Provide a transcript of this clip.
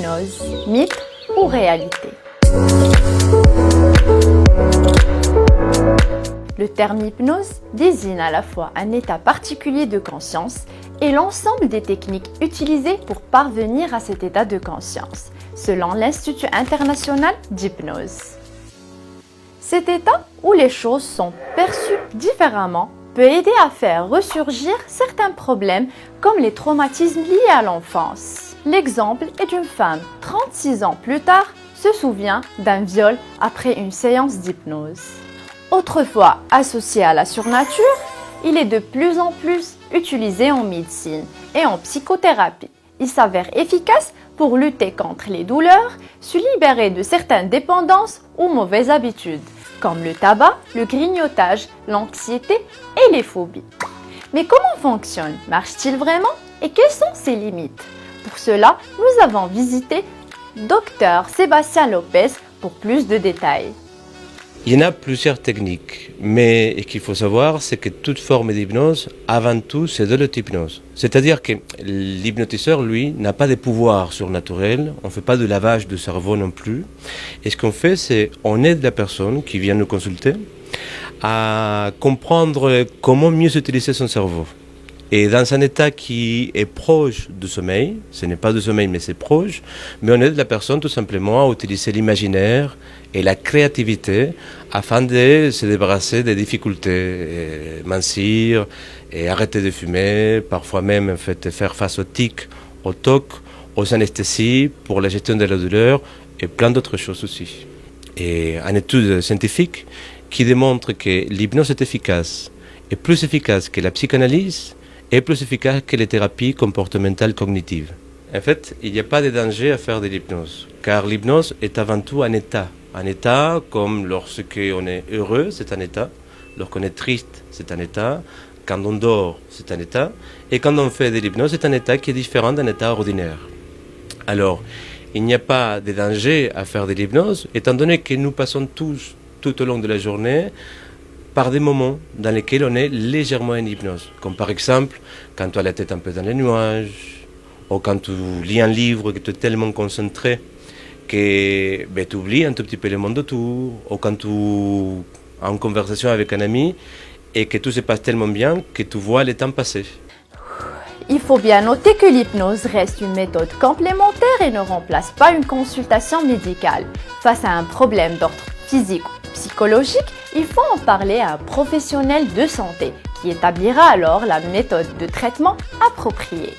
l'hypnose, mythe ou réalité? Le terme hypnose désigne à la fois un état particulier de conscience et l'ensemble des techniques utilisées pour parvenir à cet état de conscience, selon l'Institut international d'hypnose. Cet état où les choses sont perçues différemment peut aider à faire ressurgir certains problèmes comme les traumatismes liés à l'enfance. L'exemple est d'une femme, 36 ans plus tard, se souvient d'un viol après une séance d'hypnose. Autrefois associé à la surnature, il est de plus en plus utilisé en médecine et en psychothérapie. Il s'avère efficace pour lutter contre les douleurs, se libérer de certaines dépendances ou mauvaises habitudes, comme le tabac, le grignotage, l'anxiété et les phobies. Mais comment fonctionne? Marche-t-il vraiment? Et quelles sont ses limites? Pour cela, nous avons visité Dr Sébastien Lopez pour plus de détails. Il y en a plusieurs techniques, mais ce qu'il faut savoir, c'est que toute forme d'hypnose, avant tout, c'est de l'auto-hypnose. C'est-à-dire que l'hypnotiseur, lui, n'a pas de pouvoir surnaturel, on ne fait pas de lavage de cerveau non plus. Et ce qu'on fait, c'est on aide la personne qui vient nous consulter à comprendre comment mieux utiliser son cerveau. Et dans un état qui est proche du sommeil, ce n'est pas du sommeil mais c'est proche, mais on aide la personne tout simplement à utiliser l'imaginaire et la créativité afin de se débarrasser des difficultés, mincir et arrêter de fumer, parfois même en fait, faire face aux tics, aux tocs, aux anesthésies pour la gestion de la douleur et plein d'autres choses aussi. Et une étude scientifique qui démontre que l'hypnose est efficace, et plus efficace que la psychanalyse, est plus efficace que les thérapies comportementales cognitives. En fait, il n'y a pas de danger à faire de l'hypnose, car l'hypnose est avant tout un état. Un état comme lorsqu'on est heureux, c'est un état. Lorsqu'on est triste, c'est un état. Quand on dort, c'est un état. Et quand on fait de l'hypnose, c'est un état qui est différent d'un état ordinaire. Alors, il n'y a pas de danger à faire de l'hypnose, étant donné que nous passons tous, tout au long de la journée, par des moments dans lesquels on est légèrement en hypnose. Comme par exemple, quand tu as la tête un peu dans les nuages, ou quand tu lis un livre que tu es tellement concentré que tu oublies un tout petit peu le monde autour, ou quand tu as une conversation avec un ami et que tout se passe tellement bien que tu vois le temps passer. Il faut bien noter que l'hypnose reste une méthode complémentaire et ne remplace pas une consultation médicale. Face à un problème d'ordre physique ou psychologique, il faut en parler à un professionnel de santé qui établira alors la méthode de traitement appropriée.